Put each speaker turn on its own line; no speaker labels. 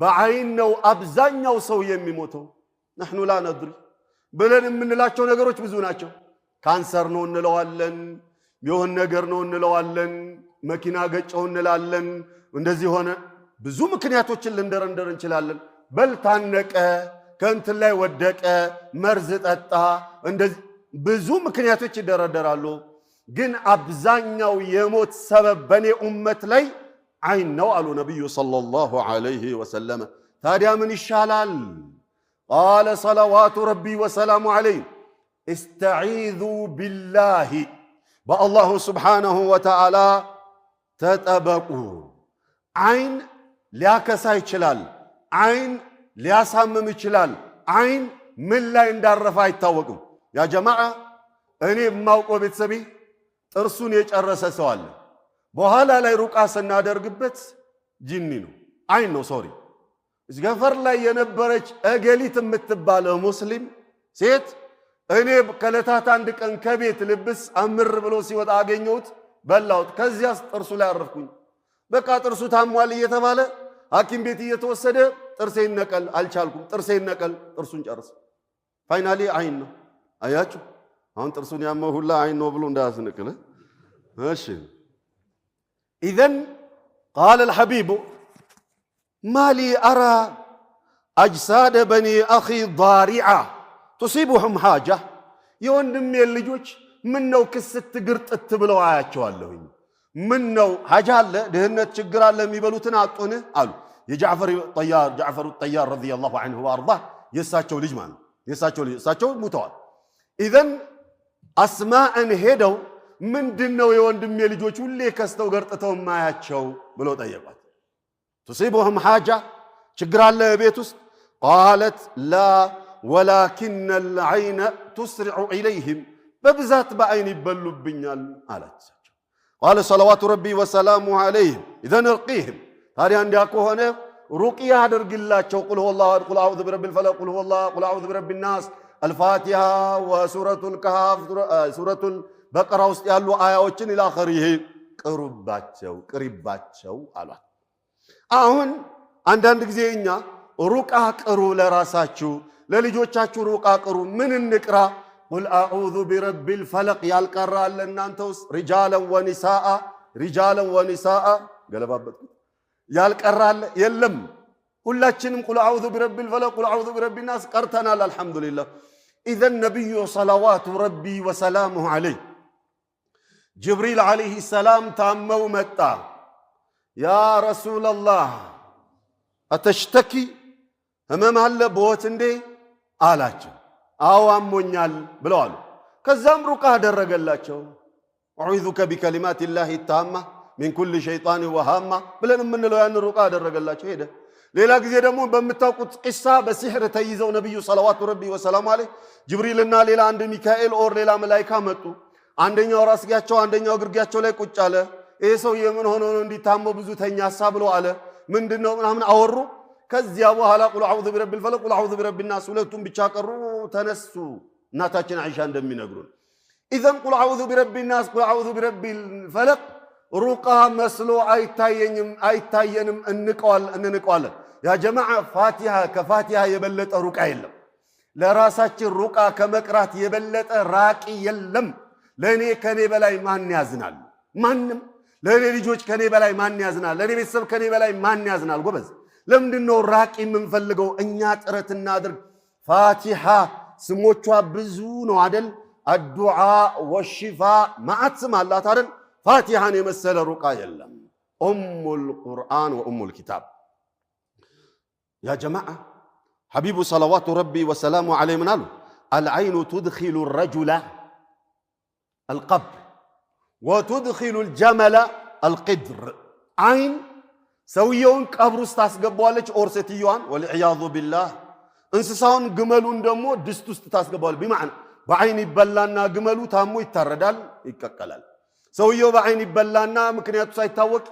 بعين نو أبزان نو سو يميموتو نحن لا ندري بلن من لاتشو نغروش بزوناتشو كانسر نو نلوالن يوهن نغر نو نلوالن مكينا غچو نلالن እንደዚህ ሆነ ብዙ ምክንያቶችን ልንደረደር እንችላለን በል ታነቀ ከንት ላይ ወደቀ መርዝ ጠጣ እንደዚህ ብዙ ምክንያቶች ይደረደራሉ ግን አብዛኛው የሞት ሰበብ በኔ ኡመት ላይ አይን ነው አሉ ነብዩ ሰለላሁ ዐለይሂ ወሰለም ታዲያ ምን ይሻላል قال صلوات ربي وسلام عليه استعيذوا بالله بالله سبحانه وتعالى تطبقوا عين ሊያከሳ ይችላል አይን ሊያሳምም ይችላል አይን ምን ላይ እንዳረፈ አይታወቅም ያ ጀማዓ እኔ ማውቀው ቤተሰቤ ጥርሱን የጨረሰ ሰው አለ በኋላ ላይ ሩቃ ስናደርግበት ጂኒ ነው አይን ነው ሶሪ እዝገፈር ላይ የነበረች እገሊት የምትባለው ሙስሊም ሴት እኔ ከለታት አንድ ቀን ከቤት ልብስ አምር ብሎ ሲወጣ አገኘሁት በላውት ከዚያስ ጥርሱ ላይ አረፍኩኝ በቃ ጥርሱ ታሟል እየተባለ ሐኪም ቤት እየተወሰደ ጥርሴን ነቀል አልቻልኩም ጥርሴን ነቀል ጥርሱን ጨርስ ፋይናሊ አይን ነው አያችሁ አሁን ጥርሱን ያመው ሁላ አይን ነው ብሎ እንዳያስነቀለ እሺ اذا قال الحبيب ما لي ارى اجساد بني اخي ضارعه تصيبهم حاجه يوندم የልጆች ምን ነው ክስት ግርጥት ብለው አያቸዋለሁኝ ምን ነው ሐጃ አለ ደህነት ችግር አለ የሚበሉትን አጡን አሉ የጃዕፈር الطيار رضي الله عنه وارضاه የሳቸው ልጅ ማለት የሳቸው ሙተዋል اذا اسماءን ሄደው ምንድነው የወንድም የልጆች ሁሌ ከስተው ገርጥተው ማያቸው ብለው ጠየቋት تصيبهم حاجه ችግር አለ ቤት ውስጥ قالت لا ولكن العين تسرع اليهم በብዛት በአይን ይበሉብኛል አለች قال صلوات ربي وسلامه عليه اذا نرقيهم ታዲያ እንዲያቆ ሆነ ሩቂያ አድርግላቸው قل هو الله قل اعوذ برب الفلق قل هو الله قل اعوذ برب الناس الفاتحه وسوره الكهف سوره البقره ውስጥ ያሉ አያዎችን الى اخره ቅሪባቸው አሏት አሁን አንዳንድ ጊዜ እኛ ሩቃ ቅሩ ለራሳችሁ ለልጆቻችሁ ሩቃ ቅሩ ምን እንቅራ قل اعوذ برب الفلق يالقرا لنانتوس رجالا ونساء ገለባበት ያልቀራ የለም ሁላችንም قل اعوذ برب الفلق قل اعوذ برب الناس قرتنا الحمد لله اذا النبي صلوات ربي وسلامه عليه جبريل عليه السلام تامو متى يا رسول الله اتشتكي همم አለ ቦት እንዴ አላቸው አዋሞኛል ብለዋል ከዛም ሩቃ አደረገላቸው اعوذك بكلمات الله التامه من كل شيطان وهامه ብለን ምንለው ያን ሩቃ አደረገላቸው ሄደ ሌላ ጊዜ ደግሞ በመታውቁት ቂሳ በሲህር ተይዘው ነብዩ ሰለላሁ ዐለይሂ ወሰለም አለ ጅብሪልና ሌላ አንድ ሚካኤል ኦር ሌላ መላእክት መጡ አንደኛው ራስጊያቸው አንደኛው ግርጊያቸው ላይ ቁጭ አለ ይሄ ሰው የምን ሆኖ ነው እንዲታመው ብዙ ተኛሳ ብሎ አለ ምንድነው ምናምን አወሩ ከዚያ በኋላ قل اعوذ برب الفلق قل اعوذ برب الناس ሁለቱም ብቻ ቀሩ ተነሱ እናታችን አይሻ እንደሚነግሩን اذا قل اعوذ برب الناس قل اعوذ برب الفلق ሩቃ መስሎ አይታየንም እንንቀዋለን ያ ጀማዓ ፋቲሃ ከፋቲሃ የበለጠ ሩቃ የለም ለራሳችን ሩቃ ከመቅራት የበለጠ ራቂ የለም ለኔ ከኔ በላይ ማን ያዝናል ማንም ለኔ ልጆች ከኔ በላይ ማን ያዝናል ለኔ ቤተሰብ ከኔ በላይ ማን ያዝናል ጎበዝ ለምንድነው ራቂ የምንፈልገው እኛ ጥረት እናድርግ ፋቲሃ ስሞቿ ብዙ ነው አይደል الدعاء والشفاء ማዓት ስም አላት አይደል ፋቲሃን የመሰለ ሩቃ የለም ام القران وام الكتاب يا جماعه حبيب صلوات ربي وسلامه عليه من قالوا العين تدخل الرجل القبر وتدخل الجمل القدر عين سويون قبر ውስጥ ታስገባዋለች ኦርሴትዮዋን والعياذ بالله እንስሳውን ግመሉን ደግሞ ድስት ውስጥ ታስገባዋለች بمعنى بعين ይበላና ግመሉ ታሞ ይታረዳል ይቀቀላል ሰውየው بعين ይበላና ምክንያቱ ሳይታወቅ